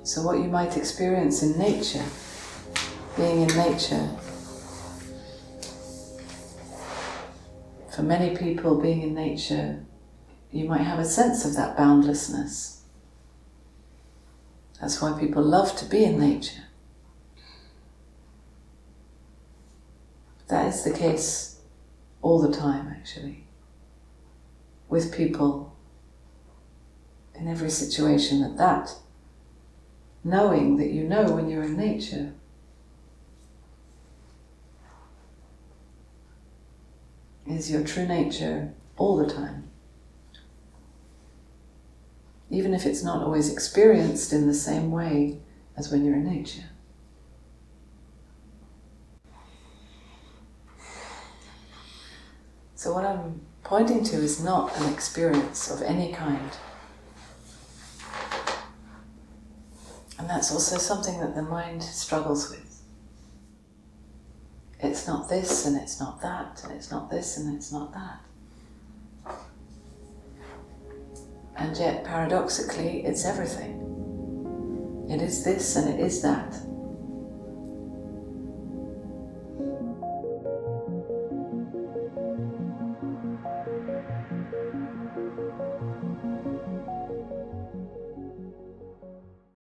So what you might experience in nature, being in nature, for many people being in nature, you might have a sense of that boundlessness. That's why people love to be in nature. That is the case all the time, actually, with people in every situation, that knowing that you know when you're in nature is your true nature all the time. Even if it's not always experienced in the same way as when you're in nature. So what I'm pointing to is not an experience of any kind. And that's also something that the mind struggles with. It's not this and it's not that, and it's not this and it's not that. And yet, paradoxically, it's everything. It is this and it is that.